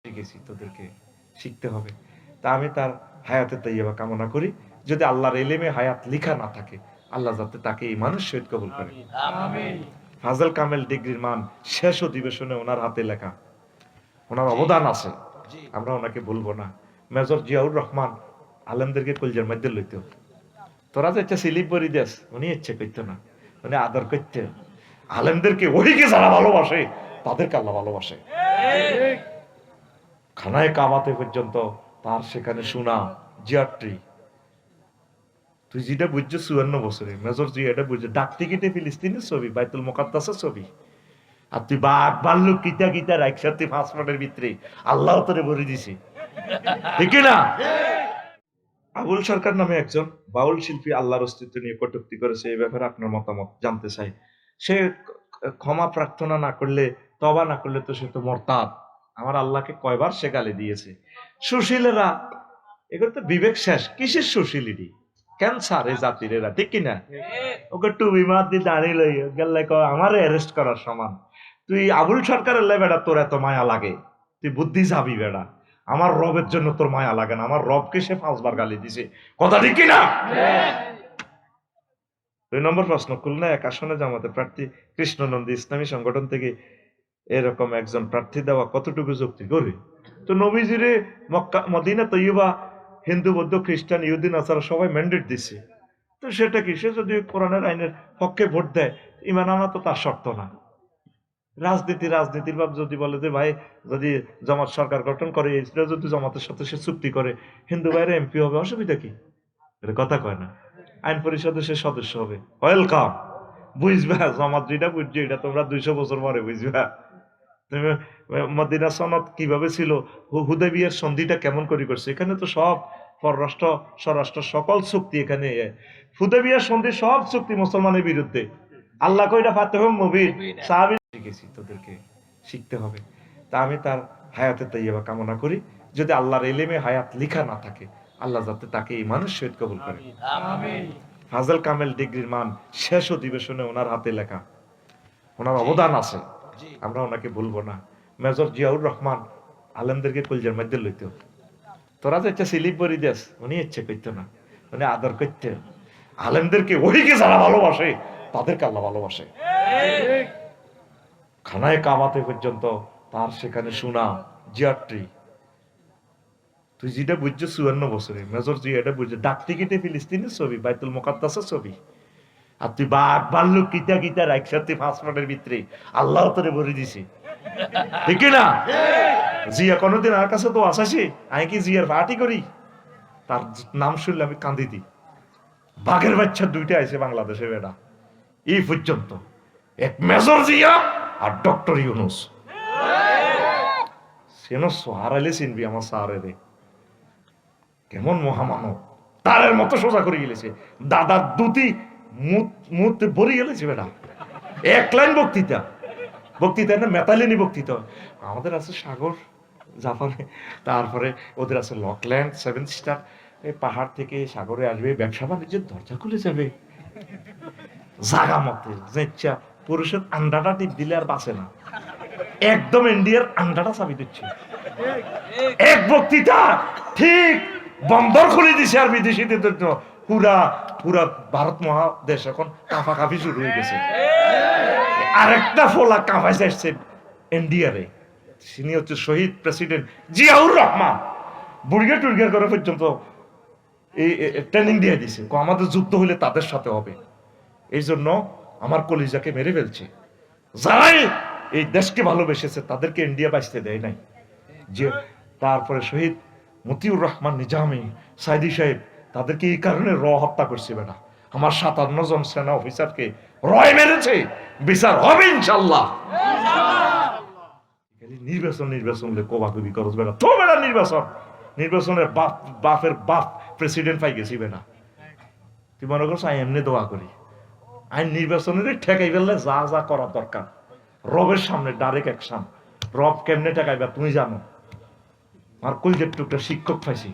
শিখেছি, তোদেরকে শিখতে হবে। তা আমি তার হায়াতে তাইয়্যিবা কামনা করি। যদি আল্লাহর ইলমে হায়াত লিখা না থাকে, আল্লাহ যাতে তাকে ঈমানের সহিত কবুল করে। আমিন। ফাজল কামেল ডিগ্রির মান শেষ অধিবেশনে ওনার হাতে লেখা। ওনার অবদান আছে, আমরা ওনাকে ভুলবো না। মেজর জিয়াউর রহমান আলেমদেরকে কলজের মধ্যে লইতো। তোরা যে একটা স্লিপ বরি দেস, উনি ইচ্ছে করতো না, উনি আদর করতে। আলেমদেরকে ওইকে যারা ভালোবাসে তাদেরকে আল্লাহ ভালোবাসে। খানায় কাবাতে পর্যন্ত তার সেখানে শোনা জিয়াট্রি। তুই যেটা বুঝছো 54 বছরে মেজর জি এটা বুঝছো, ডাক টিকিটে ফিলিস্তিনের ছবি, বাইতুল মুকাদ্দাসের ছবি। আর তুই বাঘ ভাল্লুক কিতা কিতা একসাথে পাসপোর্টের ভিতরে আল্লাহ তোরে ভরে দিছে, ঠিক না? আবুল সরকার নামে একজন বাউল শিল্পী আল্লাহর অস্তিত্ব নিয়ে কটূক্তি করেছে, এই ব্যাপারে আপনার মতামত জানতে চাই। সে ক্ষমা প্রার্থনা না করলে, তবা না করলে তো সে তো মুরতাদ। আমার আল্লাহকে কয়বার সে গালি দিয়েছে। সুশীলেরা, এগুলো তো বিবেক শেষ। কিসের সুশীলিটি? ক্যান্সার এই জাতির এরা, ঠিক কিনা? ওকে টুবি মার দিয়ে দাঁড়িয়ে লই গেলে আমারে অ্যারেস্ট করার সমান। তুই আবুল সরকারের লাই বেড়া, তোর এত মায়া লাগে? তুই বুদ্ধি যাবি বেড়া। আমার রবের জন্য তোর মায়া লাগে না? আমার রবকে সে 5বার গালি দিছে, কথা ঠিক কিনা? 2 নম্বর প্রশ্ন, খুলনা 1 আসনে জামাতে প্রার্থী কৃষ্ণনন্দী ইসলামী সংগঠন থেকে এরকম একজন প্রার্থী দেওয়া কতটুকু যুক্তি করে? তো নবীজিরে মক্কা মদিনা তৈয়বা হিন্দু বৌদ্ধ খ্রিস্টান ইহুদি নাসারা সবাই ম্যান্ডেট দিছে। তো সেটা কি? সে যদি কোরআনের আইনের পক্ষে ভোট দেয়, ইমান আনা তো তার শর্ত না। রাজনীতির ভাব যদি বলে যে ভাই, যদি জামাত সরকার গঠন করে, এটা যদি জামাতের সাথে সে চুক্তি করে, হিন্দু ভাইরা এমপি হবে, অসুবিধা কি? এটা কথা কয় না। আইন পরিষদের সে সদস্য হবে, ওয়েলকাম। বুঝবা জামাত যেটা বুঝছো, এটা তোমরা 200 বছর পরে বুঝবা। তুমি মদিনা সনদ কিভাবে ছিল, হুদাইবিয়ার সন্ধিটা কেমন করে করছে, এখানে তো সব পররাষ্ট্র স্বরাষ্ট্র সকল চুক্তি এখানে। হুদাইবিয়ার সন্ধি সব চুক্তি মুসলমানের বিরুদ্ধে। আল্লাহ কইরা ফাতেহুম মুবিন সাহাবী শিখেছি, তোদেরকে শিখতে হবে। তা আমি তার হায়াতে তাইয়্যিবা কামনা করি। যদি আল্লাহর ইলমে হায়াত লিখা না থাকে, আল্লাহ যাতে তাকে ঈমানের সহিত কবুল করে। আমিন। ফাজল কামেল ডিগ্রির মান শেষ অধিবেশনে ওনার হাতে লেখা। ওনার অবদান আছে, আমরা ওনাকে ভুলবো না। মেজর জিয়াউর রহমান আলেমদেরকে কলজের মধ্যে লইতো। তোরা যে একটা স্লিপ বরি দেস, উনি ইচ্ছে করতো না, উনি আদর করতে। আলেমদেরকে ওইকে যারা ভালোবাসে তাদেরকে আল্লাহ ভালোবাসে। খানায় কাবাতে পর্যন্ত তার সেখানে শোনা জিয়াট্রি। তুই যেটা বুঝছো 54 বছরে মেজর জি এটা বুঝছো, ডাক টিকিটে ফিলিস্তিনের ছবি, বাইতুল মুকাদ্দাসের ছবি। আর তুই বাঘ ভাল্লুক কিতা কিতা একসাথে পাসপোর্টের ভিতরে আল্লাহ তোরে ভরে দিছে, ঠিক না? জিয়া কোনোদিন আর কাছে তো আসাসি, আমি কি জিয়ার পার্টি করি? তার নাম শুনলে আমি কান্দি দিই। বাঘের বাচ্চা 2টা আছে বাংলাদেশে বেটা এই পর্যন্ত, এক মেজর জিয়া আর ডক্টর ইউনুস। সেন হারাইলে চিনবি আমার সারে রে, কেমন মহামানব, তারের মতো সোজা করে গেলেছে। দাদার দুটি মুহূর্তে ভরে গেলেছে বেটা। 1 লাইন বক্তৃতা না, মেতালিনী বক্তৃতা। আমাদের আছে সাগর জাপানে, তারপরে ওদের আছে লকল্যান্ড 7 স্টার, এই পাহাড় থেকে সাগরে আসবে, ব্যবসা বাণিজ্যের দরজা খুলে যাবে জাগা মতে। যে পুরুষের আন্ডাটা টিপ দিলে আর বাঁচে না, একদম ইন্ডিয়ার আন্ডাটা চাবি দিচ্ছে। এক বক্তৃতা ঠিক বন্দর খুলে দিছে আর বিদেশিদের জন্য। পুরা পুরা ভারত মহাদেশ এখন কাঁপাকাঁপি শুরু হয়ে গেছে। আরেকটা ফোলা কাঁপাইছে আসছে ইন্ডিয়ারে, তিনি হচ্ছে শহীদ প্রেসিডেন্ট জিয়াউর রহমান। বুড়িয়া টুড়িয়া করে পর্যন্ত এই ট্রেনিং দিয়ে দিছে, আমাদের যুদ্ধ হলে তাদের সাথে হবে। এই জন্য আমার কলিজাকে মেরে ফেলছে। যারাই এই দেশকে ভালোবেসেছে তাদেরকে ইন্ডিয়া বাঁচতে দেয় নাই। যে তারপরে শহীদ মতিউর রহমান নিজামী সাইদি সাহেব, তাদেরকে এই কারণে হত্যা করছে বেটা। আমার 57 জন সেনা অফিসারকে রয় মেরেছে, বিচার হবে ইনশাল্লাহ। নির্বাচন কোবাকুবি করছ বেটা, তো বেটা নির্বাচনের বাপের বাপ প্রেসিডেন্ট পাই গেছি বেটা। তুই মনে করছো আমি এমনি দোয়া করি? আইন নির্বাচনের ঠেকাই ফেললে যা যা করার দরকার, রবের সামনে ডাইরেক্ট অ্যাকশন। রব কেমনে ঠেকাইবা তুমি জানো। আর কলজের টুকটা শিক্ষক পাইছি,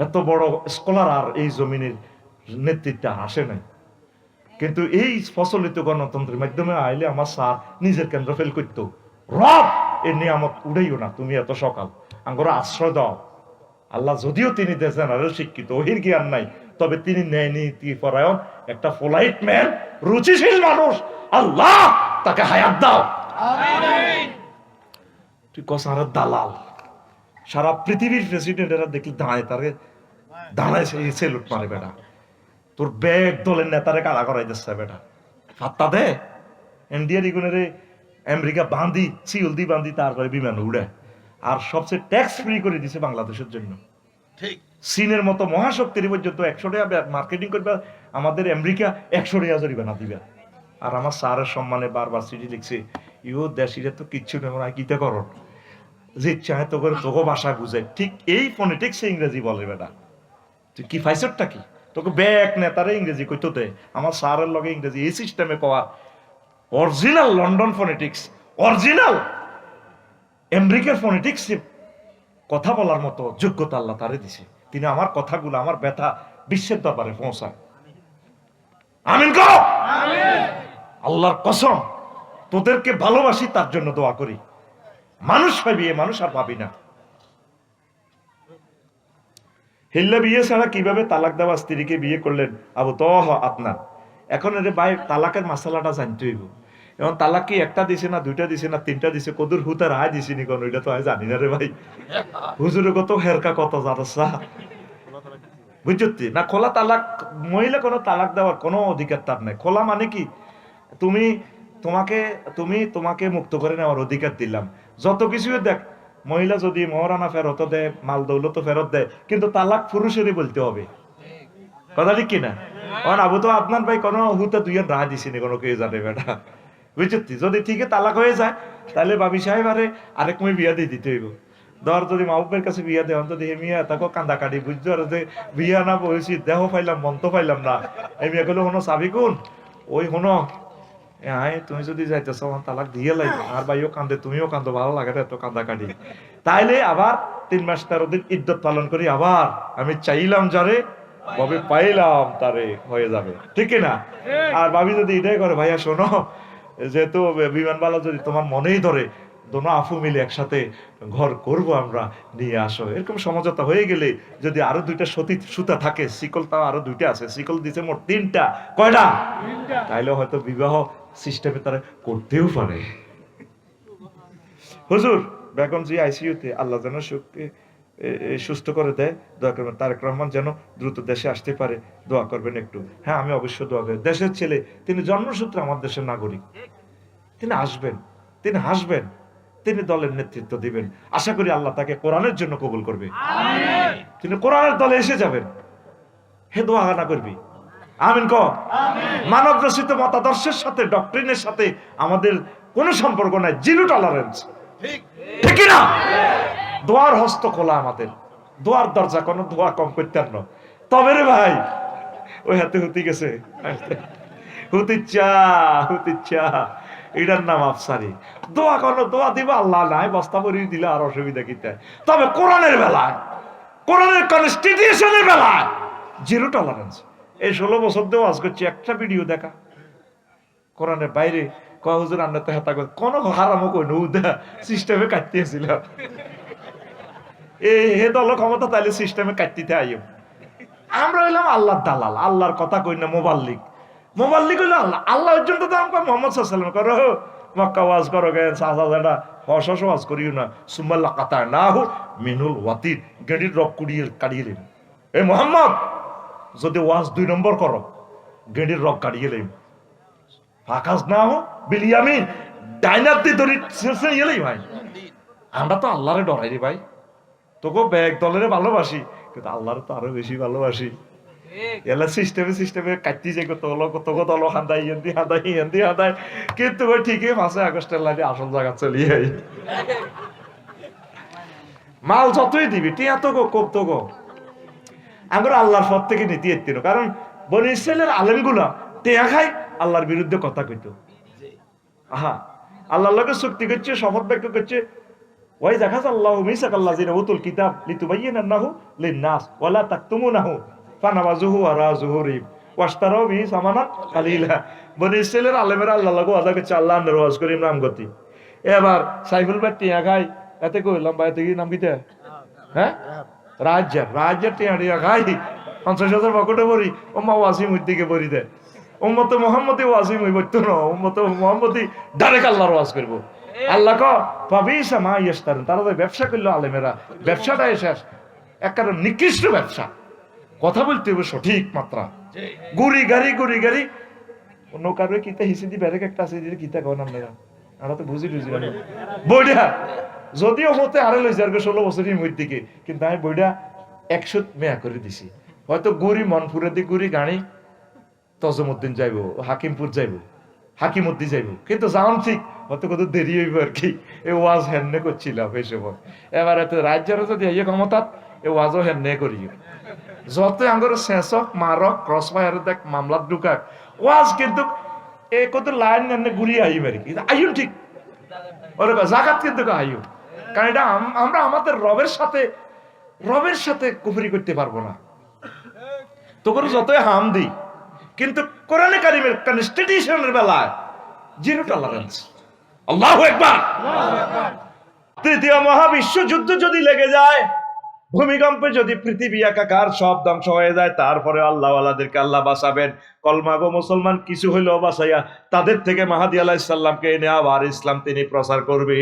এত বড় স্কলার আর এই জমিনের নেতৃত্বে আসে নাই। কিন্তু এই প্রচলিত গণতন্ত্রের মাধ্যমে আইলে আমার স্যার নিজের কেন্দ্র ফেল করতো। রব এ নিয়ামত উড়াইও না তুমি এত সকাল, আঙ্গর আশ্রয় দাও। আল্লাহ যদিও তিনি জেনারেল শিক্ষিত, ওহির জ্ঞান নাই, তবে তিনি ন্যায় নীতি পরায়ণ, একটা পোলাইট ম্যান, রুচিশীল মানুষ। আল্লাহ তাকে হায়াত দাও। তুই কসার দালাল, সারা পৃথিবীর প্রেসিডেন্টেরা দেখলি দাঁড়ায়, তারে দাঁড়ায় সেলুট মারে বেটা। তোর ব্যাগ দলের নেতারে কারা করাই দিচ্ছে বেটা, ফাত্তা দে। ইন্ডিয়ার ইগুনের আমেরিকা বান্ধি চিউলদি বান্ধি তারপরে বিমান উড়ে, আর সবচেয়ে ট্যাক্স ফ্রি করে দিছে বাংলাদেশের জন্য। চীনের মতো মহাশক্তির পর্যন্ত 100 টাকা মার্কেটিং করবে, আমাদের আমেরিকা 100 টাকা জরিমানা দিবে। আর আমার স্যারের সম্মানে বারবার চিঠি লিখছে, ইউ দেশিরা তো কিচ্ছু নেই, কিতে করো যে চায় তো করে তোকে ভাষায় বুঝে। ঠিক এই ফোনেটিক্স ইংরেজি বলে বেটা, তুই কি ফাইসরটা কি, তোকে ব্যাগ নেতারে ইংরেজি কইতো দে। আমার স্যারের লগে ইংরেজি এই সিস্টেমে কওয়া, অরিজিনাল লন্ডন ফোনেটিক্স, অরিজিনাল আমেরিকার ফোনেটিক্স কথা বলার মতো যোগ্যতা আল্লাহ তারে দিছে। তিনি আমার কথাগুলো, আমার ব্যথা বিশ্বের দরবারে পৌঁছায়। আমিন কো আল্লাহর কসম, তোদেরকে ভালোবাসি, তার জন্য দোয়া করি। মানুষ পাবি, মানুষ আর পাবি না। হিল্লা বিয়ে ছাড়া কিভাবে তালাক দেওয়া স্ত্রীকে বিয়ে করলেন আবু তহ আপনার? এখন এর ভাই তালাকের মাসালাটা জানতে হইব। এখন তালাক কি একটা দিছে না, দুইটা দিছে না, তিনটা দিছে, কদুর হুতার আয় দিছি নি কোন, ওইটা তো আমি জানি না রে ভাই। হুজুরে কত হেরকা কত জারসা বুঝছি না। খোলা তালাক, মহিলা কোনো তালাক দেওয়ার কোনো অধিকার তার নাই। খোলা মানে কি, তোমাকে মুক্ত করে নেওয়ার অধিকার দিলাম। যত কিছু দেখ, মহিলা যদি মহারানা ফেরত দেয়, মাল দৌলত ফেরত দেয়, কিন্তু তালাক পুরুষেরই বলতে হবে। কথা ঠিক কিনা? আবু তো আপনার ভাই কোনো হুতে দুই রায় দিছিনি, কোনো কেউ জানে বেটা বুঝছি। যদি ঠিকই তালাক হয়ে যায়, তাহলে বাবি সাহেব আরে আরেক মেয়ে বিয়া দিয়ে দিতে হইব। ধর যদি মাহবুবের কাছে বিয়া দেওয়া তো দেখে মিয়া তাকে কান্দা কাটি, বুঝছো? আর যে বিয়া না বলছি, দেহ পাইলাম মন তো পাইলাম না। এই মেয়ে গুলো হনো চাবি কোন, ওই হনো তুমি যদি যাইতেছ আমার তালাক দিয়ে লাগবে। আর ভাইও কান্দে, তুমিও কান্দো, ভালো লাগে এত কান্দা কাটি। তাইলে আবার 3 মাস 13 দিন ইদ্যত পালন করি, আবার আমি চাইলাম যারে ভাবে পাইলাম তারে হয়ে যাবে, ঠিক না? আর ভাবি যদি এটাই করে, ভাইয়া শোনো, যেহেতু বিমানবালা যদি তোমার মনেই ধরে, দোনো আফু মিলে একসাথে ঘর করব আমরা, নিয়ে আসো। এরকম সমঝোতা হয়ে গেলে যদি আরো 2টা সুতা থাকে, শিকল তাও আরো 2টা আছে, শিকল দিছে মোট 3টা, কয়টা? তাইলে হয়তো বিবাহ সিস্টেমে তারা করতেও পারে। হুজুর বেগমজি আইসিইউতে, আল্লাহ যেন সুস্থ করে দেয়, দোয়া করবেন। তারেক রহমান যেন দ্রুত দেশে আসতে পারে, দোয়া করবেন একটু। হ্যাঁ, আমি অবশ্যই দোয়া করি। দেশের ছেলে, তিনি জন্মসূত্রে আমার দেশের নাগরিক, তিনি আসবেন, তিনি হাসবেন, তিনি দলের নেতৃত্ব দিবেন। আশা করি আল্লাহ তাকে কোরআনের জন্য কবুল করবে, তিনি কোরআনের দলে এসে যাবেন। হে দোয়া না করবি, আমিন কর। মানব রচিত মতাদর্শের সাথে, ডক্ট্রিনের সাথে আমাদের কোনো সম্পর্ক নাই, জিরো টলারেন্স, ঠিক না? দোয়ার হস্ত খোলা আমাদের, দোয়ার দরজা, কোনো দোয়া কম করতে না। তবে রে ভাই, ওই হাতে হুতি গেছে, হুতিচ্ছা এটার নাম আফসারি। দোয়া করলো, দোয়া দিব আল্লাহ নাই, বস্তা পরিয়ে দিলে আর অসুবিধা কিতে। তবে কোরআনের বেলায়, কোরআনের কনস্টিটিউশনের বেলায় জিরো টলারেন্স। এই 16 বছর দিয়ে ওয়াজ করছি, একটা ভিডিও দেখা কোরআনের বাইরে কয় হুজুর আন্নাতে হাতা করে কোনো হারামও কই নৌদা সিস্টেমে কাটতেছিল। এই হে দল ক্ষমতা, তাইলে সিস্টেমে কাটতে আইম। আমরা হইলাম আল্লাহর দালাল, আল্লাহর কথা কই না, মোবাল্লিক হইলো আল্লাহ। আল্লাহ পর্যন্ত তো আমাকে মোহাম্মদ সাল্লাল্লাহু আলাইহি ওয়াসাল্লাম করো, মক্কা ওয়াজ করো, গেন সাহাবারা হস ওয়াজ করিও না, সুমাল্লা কাতা না হো মিনুল ওয়াতির, গেডির রক কাড়িয়ে এই মোহাম্মদ যদি ওয়াজ 2 নম্বর করো, গেডির রক কাড়িয়ে লেন। ফাকাস না হো বিলিয়ামিন, ডাইনার দিয়ে ধরি ইয়েলেই ভাই। আমরা তো আল্লাহরে ডরাই রে ভাই, তোকে ব্যাগ দলের ভালোবাসি, কিন্তু আল্লাহরে তো আরো বেশি ভালোবাসি। এলা সিস্টেমে কাটতি যাই, তোকে দল হাঁদাই হাঁদাই, কিন্তু ওই ঠিকই 5 আগস্টের লাগে আসল জায়গা চলিয়ে আই। মাল যতই দিবি, টিয়া তো গো কোপ তো গো, আমরা আল্লাহর পথ থেকে নীতি এত্তিনো। কারণ বনি ইসরাইলের আলেমগুলা টেয়া খাই, আল্লাহর বিরুদ্ধে কথা কইতো। আল্লাহর লগে চুক্তি করছে, শপথ বাক্য করছে, ওয়াই যাখাজ আল্লাহু মিসাকাল্লাযিনা উতুল কিতাব লিতুবায়্যিনাহু লিন-নাস ওয়া লা তাকতুমুনাহু ফানাবাযুহু ওয়ারা যুহুরিহিম ওয়াশতারাউ বিহি সামানান কালিলা। বনি ইসরাইলের আলেমেরা আল্লাহর লগে ওয়াদা করছে, আল্লাহর ওয়াজ করিম নাম গতি, এবার সাইফুল ভাই টিয়া খাই এতে কইলাম ভাই এতে কি নাম কিতে হ্যাঁ রাজ্যের টিয়া টিয়া খাই 50,000 পকেটে ভরি ও মা ওয়াসিম ওই দিকে ভরি দেয় উম্মত মোহাম্মদী ওয়াসিম ওই বলতো না উম্মত মোহাম্মদী ডাইরেক্ট আল্লাহর ওয়াজ করবো আল্লাহ কাবিসা মা ইস্তারেন তারা তো ব্যবসা করলো আলেমেরা ব্যবসাটা শেষ একটা নিকৃষ্ট ব্যবসা কথা বলতে হবে সঠিক মাত্রা গুড়ি গাড়ি নৌকার কিতা হিসি দি ব্যারেক একটা আছে কিতা কন আপনারা আমরা তো বুঝি বইটা যদিও হতে আরে লইছে আর 16 বছরের মধ্যে দিকে কিন্তু আমি বইটা 100 মেয়া করে দিছি হয়তো গুড়ি মনপুরে দি গুড়ি গাড়ি তজমুদ্দিন যাইব হাকিমপুর যাইব হাকিমুদ্দিন যাইব কিন্তু যাওন ঠিক হয়তো কত দেরি হইব আর কি এই ওয়াজ হেন্নে করছিলাম এই সময় এবার এত রাজ্যের যদি ইয়ে ক্ষমতাত এই ওয়াজও হেন্নে করি যত আঙ্গর শেষক মারক ক্রস ফায়ার দেখ মামলাত ঢুকাক ওয়াজ কিন্তু এই কত লাইন এনে ঘুরিয়ে আইব আর কি আইন ঠিক ওর জাগাত কিন্তু আইব কারণ এটা আমরা আমাদের রবের সাথে কুফরি করতে পারবো না তখন যতই হাম দিই কিন্তু কোরআনে কারিমের কনস্টিটিউশনের বেলায় জিরো টলারেন্স আল্লাহু আকবার তৃতীয় মহাবিশ্ব যুদ্ধ যদি লেগে যায় ভূমিকম্পে যদি পৃথিবী একাকার সব ধ্বংস হয়ে যায় তারপরে আল্লাহওয়ালাদেরকে আল্লাহ বাঁচাবেন কলমাগো মুসলমান কিছু হইলেও বাঁচাইয়া তাদের থেকে মাহাদি আলাইহিস সালামকে এনে আবার ইসলাম তিনি প্রচার করবে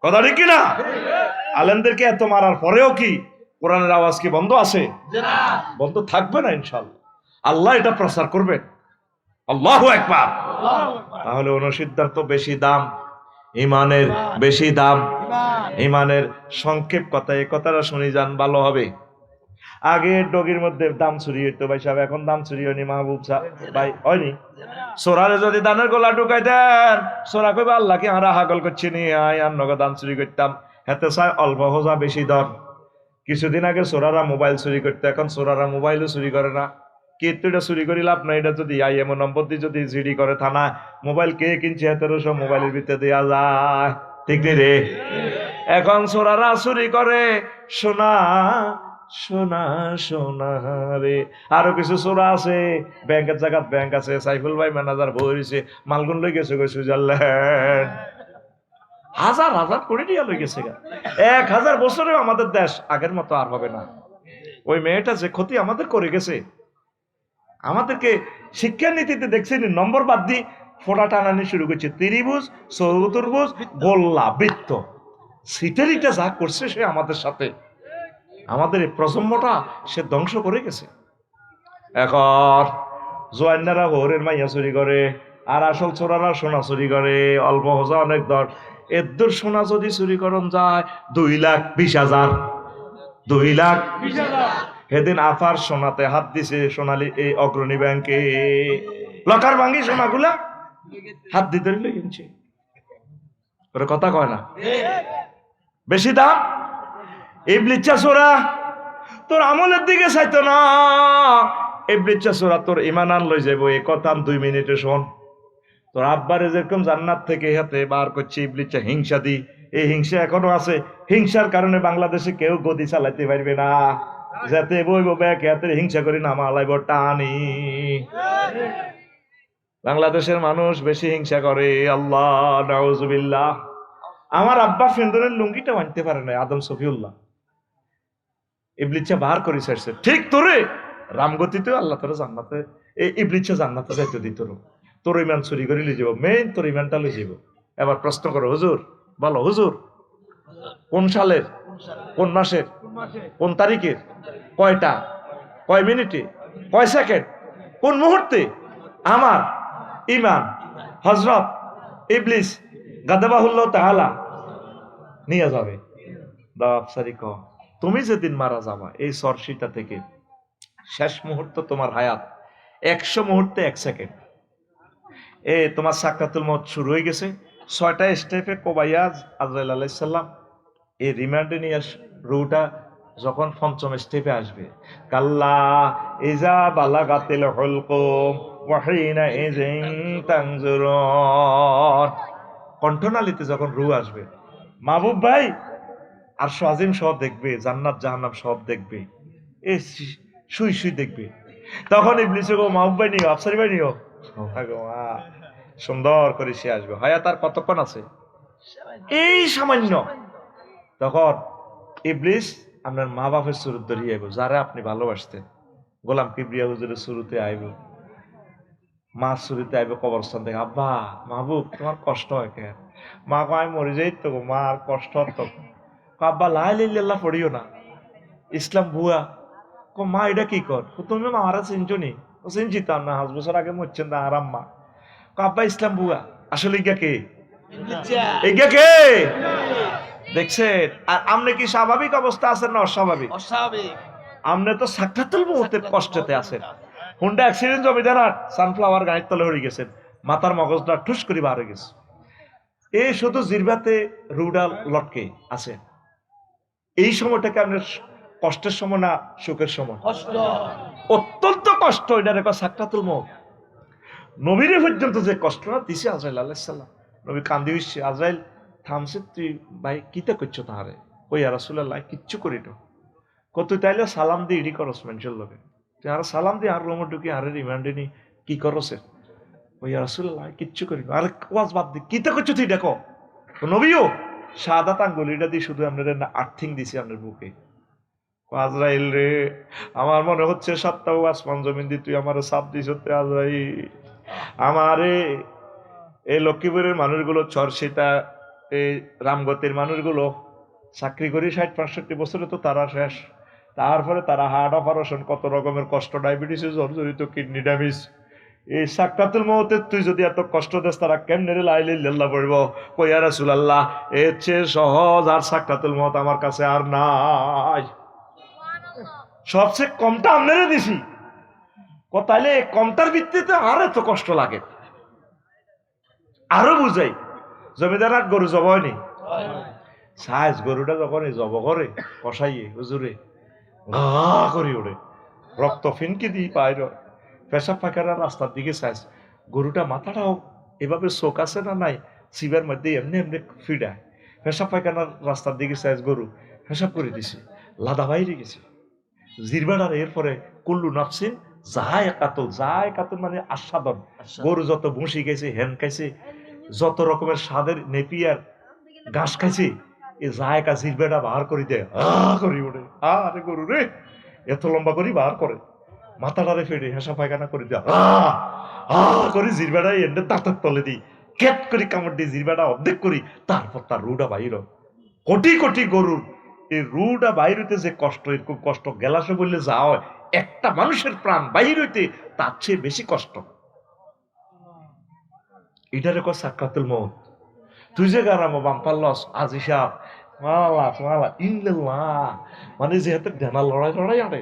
কথা ঠিক কিনা আলেমদেরকে এত মারার পরেও কি কোরআনের আওয়াজ কি বন্ধ আছে বন্ধ থাকবে না ইনশাআল্লাহ আল্লাহ এটা প্রচার করবেন আল্লাহু আকবার তাহলে অনুসিদ্ধান্ত বেশি দাম ইমানের বেশি দাম ইমানের সংক্ষেপ কথা এই কথাটা শুনি যান ভালো হবে আগে ডগির মধ্যে দাম চুরি হইতো ভাই সাহেব এখন দাম চুরি হয়নি মাহবুব ভাই হয়নি সোরারে যদি দানের গোলা ঢুকাই দেন সোরা কইবা আল্লাহকে আমরা হাগল করছি নি আয় আর নগদ দাম চুরি করতাম হেতে চাই অল্প হোজা বেশি দর কিছুদিন আগে সোরারা মোবাইল চুরি করতো এখন সোরারা মোবাইলও চুরি করে না কিন্তু এটা চুরি করি লাভ নাই এটা যদি আইএমও নম্বর দিয়ে যদি জিডি করে থানা মোবাইল কে কিনছে হেতেরও সব মোবাইলের ভিতরে দেওয়া যায় ঠিক নেই রে এখন সোরারা চুরি করে সোনা সোনা সোনা রে আরো কিছু চোরা আছে ব্যাংকের জায়গাত ব্যাংক আছে সাইফুল ভাই ম্যানেজার বইছে মালগুন লই গেছে সুইজারল্যান্ড হাজার হাজার কোটি টাকা লই গেছে 1000 বছরেও আমাদের দেশ আগের মতো আর হবে না ওই মেয়েটা যে ক্ষতি আমাদের করে গেছে আমাদেরকে শিক্ষা নীতিতে দেখছেন নম্বর বাদ দিয়ে ফোটা টানানি শুরু করছে ত্রিভুজ চতুর্ভুজ গোল্লা বৃত্ত সিটেরিটা যা করছে সে আমাদের সাথে আমাদের এই প্রজন্মটা সে ধ্বংস করে গেছে এখন জোয়ান্নারা হরের মাইয়া চুরি করে আর আসল চোরারা সোনা চুরি করে অল্প হোজা অনেক দর এর সোনা যদি চুরি করন যায় 2,20,000 2,20,000 সেদিন আফার সোনাতে হাত দিছে সোনালী এই অগ্রণী ব্যাংকে লকার ভাঙ্গি সোনাগুলা হাত দিতে কিনছে ওরা কথা কয় না বেশি দাম ইবলিচ্ছা সোরা তোর আমলের দিকে চাইতো না ইবলিচ্ছা সোরা তোর ইমান আন লই যাবো এই কথা 2 মিনিটে শোন তোর আব্বারে যেরকম জান্নাত থেকে হাতে বার করছে ইবলিচ্ছা হিংসা দি এই হিংসা এখনো আছে হিংসার কারণে বাংলাদেশে কেউ গদি চালাইতে পারবে না যাতে বইব ব্যাগ হাতে হিংসা করি না মালাইব টানি বাংলাদেশের মানুষ বেশি হিংসা করে আল্লাহ নাউজুবিল্লাহ আমার আব্বা ফেন্দরের লুঙ্গিটা মানতে পারে না আদম সফিউল্লাহ ইবলিচ্ছা বার করে ছাড়ছে ঠিক তোরে রামগতিতে আল্লাহ তোর জান্নাতে এই ইবলিচ্ছা জান্নাতে যাইতে দিত তোর ইমান চুরি করে লিয়ে যাব মেইন তোর ইমানটা লিয়ে যাব এবার প্রশ্ন করো হুজুর বলো হুজুর কোন সালের কোন মাসের কোন তারিখের কয়টা কয় মিনিটে কয় সেকেন্ড কোন মুহূর্তে আমার ইমান হযরত ইবলিস গাদাবাহুল্লাহ তাআলা নিয়ে যাবে দাফসারি ক তুমি যেদিন মারা যাবা এই সরসিটা থেকে শেষ মুহূর্ত তোমার হায়াত 100 মুহূর্তে 1 সেকেন্ড এ তোমার সাকরাতুল মউত শুরু হয়ে গেছে 6টা স্টেপে কোবাইয়া আজরাইল আলাইহিস সালাম এই রিমান্ডে নিয়ে রুটা যখন 5ম স্টেপে আসবে কাল্লা ইজা বালাগাতিল হুলকুম ওয়া হিনা ইযিন তানজুরুন কণ্ঠনালীতে যখন রু আসবে মাহবুব ভাই আর আজিম সব দেখবে জান্নাত জাহান্নাম সব দেখবে এই শুই দেখবে তখন ইবলিস গো মাহবুব ভাই নিও আফসারি ভাই নিও সুন্দর করে সে আসবে। হায়াত আর কতক্ষণ আছে? এই সামান্য। তখন ইবলিস আপনার মা বাপের সুরত ধরিয়ে আইব, যারা আপনি ভালোবাসতেন। গোলাম কিবরিয়া হুজুরের শুরুতে আইব, মা শুরুতে আইব কবরস্থান থেকে, আব্বা মাহবুব তোমার কষ্ট হয় কেন? মা কো আমি মরে যাই তো, মা আর কষ্ট হতো। আব্বা লা ইলাহা ইল্লাল্লাহ পড়িও না, ইসলাম ভুয়া। কো মা এটা কি কর? তুমি মারা চিনছো নি? ও চিনছিতাম না, 5 বছর আগে মরছেন না আরাম মা। আব্বা ইসলাম ভুয়া। আসলে ইগা কে? ইগা কে? দেখছেন? আর আপনি কি স্বাভাবিক অবস্থা আছেন না অস্বাভাবিক? আপনি তো সাকরাতুল মউতের কষ্টতে আছেন। হুন্ডা অ্যাক্সিডেন্ট জমিদার আর সানফ্লাওয়ার গাড়ির তলে হয়ে গেছেন, মাথার মগজটা ঠুস করে বার হয়ে গেছে। এই শুধু জিরবাতে রুডা লটকে আছে। এই সময়টাকে আপনার কষ্টের সময় না সুখের সময়? অত্যন্ত কষ্ট। এটা রেখা সাকরাতুল মউত। নবীর পর্যন্ত যে কষ্টটা দিছে আজরাইল আলাইহিস সালাম, নবী কান্দি হইছে। আজরাইল থামছে, তুই ভাই কিতা করছো তাহারে? ওই ইয়া রাসূলুল্লাহ কিচ্ছু করি না। কত তাইলে সালাম দিয়ে ইডি করস মানুষের লোকে, তুই আর সালাম দিয়ে আর রোমে ঢুকি আরে রিমান্ডে নি কি করস? ওই ইয়া রাসূলুল্লাহ কিচ্ছু করি না। আরে ওয়াজ বাদ দি, কিতা করছো তুই? দেখো নবীও শাহাদাত আঙ্গুলিটা দিয়ে শুধু আপনার আর্থিং দিছি আপনার বুকে। আজরাইল রে, আমার মনে হচ্ছে সাতটাও আসমান জমিন দিয়ে তুই আমার সাপ দিস। আজরাইল আমারে এই লক্ষ্মীপুরের মানুষগুলো, চরসিতা এই রামগতির মানুষগুলো চাকরি করি 60-65 বছরে তো তারা শেষ। তারপরে তারা হার্ট অপারেশন, কত রকমের কষ্ট, ডায়াবেটিসে জর্জরিত, কিডনি ড্যামেজ। এই সাকরাতুল মউতে তুই যদি এত কষ্ট দেস, তারা কেমনে রে লা ইলাহা ইল্লাল্লাহ পড়ব? কই ইয়া রাসূলুল্লাহ এর চেয়ে সহজ আর সাকরাতুল মউত আমার কাছে আর নাই। সবচেয়ে কমটা আপনারে দিছি। তাইলে কমটার ভিত্তিতে আর এত কষ্ট লাগে? আরো বুঝাই, জমিদার আর গরু জব হয়নি, সাইজ গরুটা যখন জব করে কষাইয়ে হুজুরে ঘা করি ওরে, রক্ত ফিনকি দিয়ে পায়, পেশাব পায়খানা রাস্তার দিকে সাইজ, গরুটা মাথাটাও এভাবে চোখ আছে না নাই, শিবের মধ্যে এমনি এমনি ফিডায়, পেশাব পায়খানার রাস্তার দিকে সাইজ, গরু পেশাব করে দিছে, লাদা বাইরে গেছে জিরবাডার। এরপরে কুল্লু নাফসিন যায় কাতল, যায় কাতল মানে আস্বাদন। গরু যত ভুসি খাইছে, হেন খাইছে, যত রকমের স্বাদের নেপিয়ার ঘাস খাইছে, এ জায়গা জিরবেটা বার করে দেয়, করি ওঠে। আরে গরু রে এত লম্বা করি বার করে, মাথাটারে ফেটে হেসা পায়খানা করে দেয়, করে জিরবেটাই এনে দাঁতের তলে দিই, ক্যাট করি কামড় দিয়ে জিরবেটা অর্ধেক করি, তারপর তার রুটা বাইর। কোটি কোটি গরুর এই রুটা বাইর হইতে যে কষ্ট, এরকম কষ্ট গেলাসে বললে যা হয়, একটা মানুষের প্রাণ বাইর হইতে তার চেয়ে বেশি কষ্ট। এটারে কয় সাকরাতুল মউত। তুই যে গারামো বাম্পার লস আজ হিসাব মালা মালা ইল্লাল্লাহ, মানে যে হাতে ডেনা লড়াই লড়াই আরে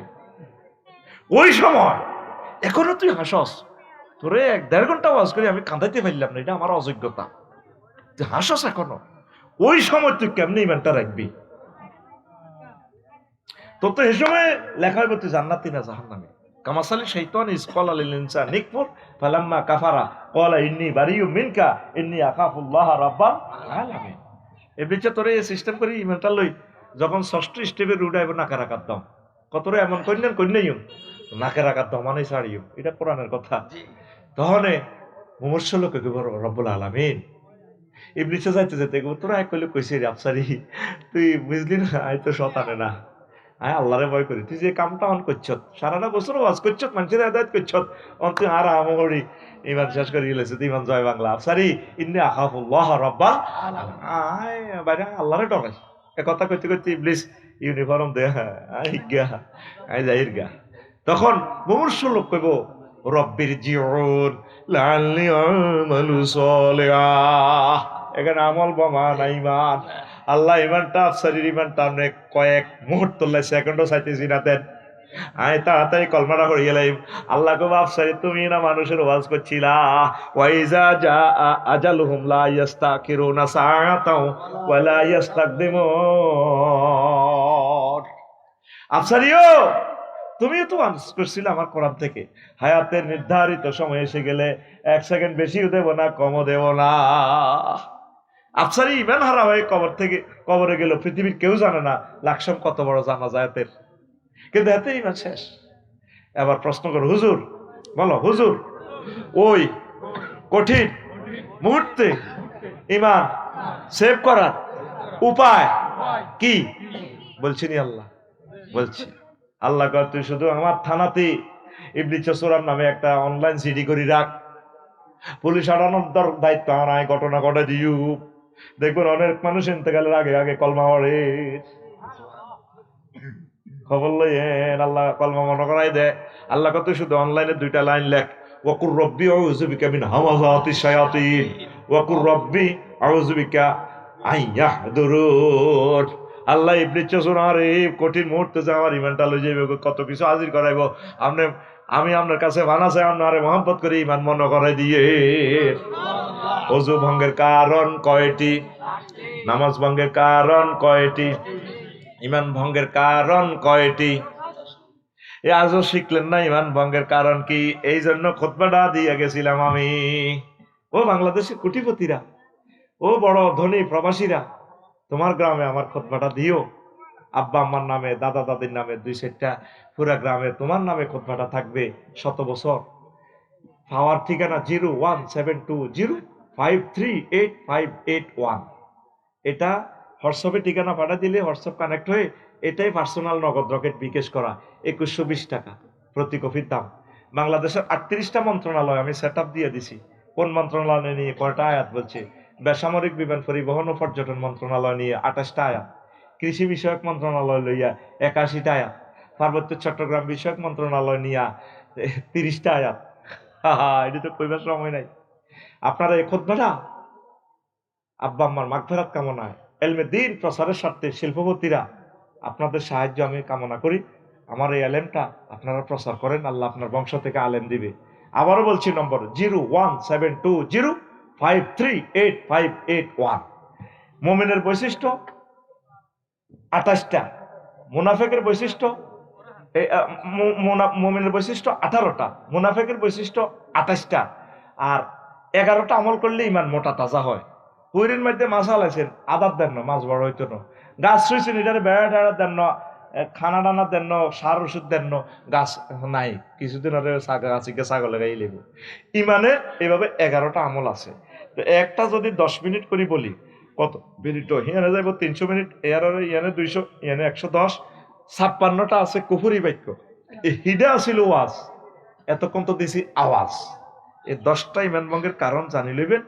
ওই সময়। এখনো তুই হাসস, তোরে 1-1.5 ঘন্টা ওয়াজ করি আমি কাঁদাইতে পারলাম না, এটা আমার অযোগ্যতা। তুই হাসস এখনো। ওই সময় তুই কেমনি ইমানটা রাখবি? তোর তো এই সময় লেখা হইব তুই জান্নাতি না জাহান্নামী। কামাসালি শাইতান ইজ ক্বালা লিল ইনসান নিকফুর ফালাম্মা কাফারা ক্বালা ইন্নী বারিয়্যুম মিনকা ইন্নী আখাফুল্লাহ রাব্বাল আলামিন। এই বিচে তোরে এই সিস্টেম করি ইমানটা লই, যখন 6ষ্ঠ স্টেপে রুডাইব নাকে রাখাত দাও, কতরে এমন কইলেন কইলেইও নাকে রাখাত দাও মানে ছাড়িও, এটা কোরআনের কথা। তখন মুমূর্ষ লোকে কইব রব্বুল আলামিন। ইবলিসে যাইতে যেতে তোরা এক কইলে কইছি রে আফসারি, তুই বুঝলি না আই তো শতানে না, হ্যাঁ আল্লাহরে ভয় করি। তুই যে কামটা অন করছ, সারাটা বছর ওয়াজ করছ, মানুষের আদায়ত করছ, তুই আর আমরি ইমান শেষ করে গেলেছে, তুই ইমান জয় বাংলা আফসারি ইন্নী আখাফুল্লাহ রাব্বাল আলামিন। বাইরে আল্লাহরে ডরাই। এ কথা কইতে কইতে ইবলিস ইউনিফর্ম দে আই গা আই যাইর গা। তখন মুমূর্ষ লোক কইব রব্বির জিউন লাআল্লি আমালু সালিহা। এখানে আমল বোমা না ইমান। আল্লাহ ইমানটা আফসারির ইমানটা আপনি কয়েক মুহূর্ত সেকেন্ডও চাইতেছি না দেন, আমি তাড়াতাড়ি কলমাটা করে গেলাম। আল্লাহ গো আফসারি তুমি না মানুষের ওয়াজ করছিলা, ওয়াইজা জা আজালুহুম লা ইস্তাখিরুনা সাআতাও ওয়া লা ইস্তাকদিমুন। আফসারিও তুমিও তো ওয়াজ করছিলে আমার কোরআন থেকে, হায়াতের নির্ধারিত সময় এসে গেলে 1 সেকেন্ড বেশিও দেব না কমও দেব না। আফসারি ইমান হারা হয়ে কবরে গেল, পৃথিবীর কেউ জানে না লাকসাম কত বড় জানাজাতের, কিন্তু এতে ইমান শেষ। এবার প্রশ্ন করো হুজুর, বলো হুজুর ওই কঠিন মুহূর্তে ইমান সেভ করার উপায় কি বলছি নি আল্লাহ? বলছি আল্লাহ কয় তুই শুধু আমার থানাতে ইবলিস চসুরার নামে একটা অনলাইন সিডি করে রাখ, পুলিশ আনানোর দায়িত্ব আমার, আয় ঘটনা ঘটে দিও। দেখবেন অনেক মানুষ ইন্তেকালের আগে আগে কলমা পড়ে, খবর লইয়েন, আল্লাহ কলমা মনে করাই দেয়। আল্লাহ কত শুধু অনলাইনে 2টা লাইন লেখ, ওয়াকুর রব্বি আউযু বিকা মিন হামাযাতিশ শায়াতিন ওয়াকুর রব্বি আউযু বিকা আইয়াহদুরুন। আল্লাহ ইবলিস চসুরার এই কঠিন মুহূর্তে যে আমার ইমানটা লই যাইবে, কত কিছু হাজির করাইব, আপনি আমি আপনার কাছে বানাছে আপনারে মহব্বত করে ইমান মনে করাই দিয়ে। ওযু ভঙ্গের কারণ কয়টি? নামাজ ভঙ্গের কারণ কয়টি? ইমান ভঙ্গের কারণ কয়টি? এ আজও শিখলেন না ইমান ভঙ্গের কারণ কি? এই জন্য খুতবাটা দিয়ে গেছিলাম আমি। ও বাংলাদেশের কোটিপতিরা, ও বড় ধনী প্রবাসীরা, তোমার গ্রামে আমার খুতবাটা দিও। আব্বা আম্মার নামে, দাদা দাদির নামে 2-4টা পুরা গ্রামে তোমার নামে খুতবাটা থাকবে 100 বছর। পাওয়ার ঠিকানা 01720538581। এটা হোয়াটসঅ্যাপে ঠিকানা পাঠা দিলে হোয়াটসঅ্যাপ কানেক্ট হয়ে এটাই পার্সোনাল নগদ রকেট বিকাশ করা, 2120 টাকা প্রতি কপির দাম। বাংলাদেশের 38টা মন্ত্রণালয় আমি সেট আপ দিয়ে দিছি। কোন মন্ত্রণালয় নিয়ে কয়টা আয়াত বলছে? বেসামরিক বিমান পরিবহন ও পর্যটন মন্ত্রণালয় নিয়ে 28টা আয়াত, কৃষি বিষয়ক মন্ত্রণালয় লইয়া 81টা আয়াত, পার্বত্য চট্টগ্রাম বিষয়ক মন্ত্রণালয় নিয়া 30টা আয়াত। এটা তো কইবার সময় নাই। আপনারা এই খুতবাটা আব্বা আম্মার মাগফিরাত কামনায়, এলমে দ্বীন প্রসারের স্বার্থে শিল্পপতিরা আপনাদের সাহায্য আমি কামনা করি। আমার এই আলেমটা আপনারা প্রচার করেন, আল্লাহ আপনার বংশ থেকে আলেম দিবে। আবারও বলছি নম্বর 01720538581। মুমিনের বৈশিষ্ট্য 28টা, মুনাফিকের বৈশিষ্ট্য মুমিনের বৈশিষ্ট্য 18টা, মুনাফিকের বৈশিষ্ট্য 28টা। আর 11টা আমল করলে ইমান মোটা তাজা হয়। পুরীর মধ্যে মাছ হালাইছেন, আদার দেন না, মাছ বড় হইতো না। গাছ শুয়েছেন, এটারে বেড়া টেড়া দেন না, খানা টানা দেন না, সার ওষুধ দেন না, গাছ নাই, কিছুদিন আগে গাছিকে ছাগলে গাই লেব। ইমানে এভাবে 11টা আমল আছে। তো একটা যদি 10 মিনিট করে বলি, কত মিনিট? হিয়ানে যাইব 300 মিনিট, ইয়ানে 200, ইয়ানে 110, 56টা আছে কুফুরি বাক্য। হিডা আছিল ওয়াজ, এতক্ষণ তো দিছি আওয়াজ। এই 10টা ইমান ভঙ্গের কারণ জানি লইবেন।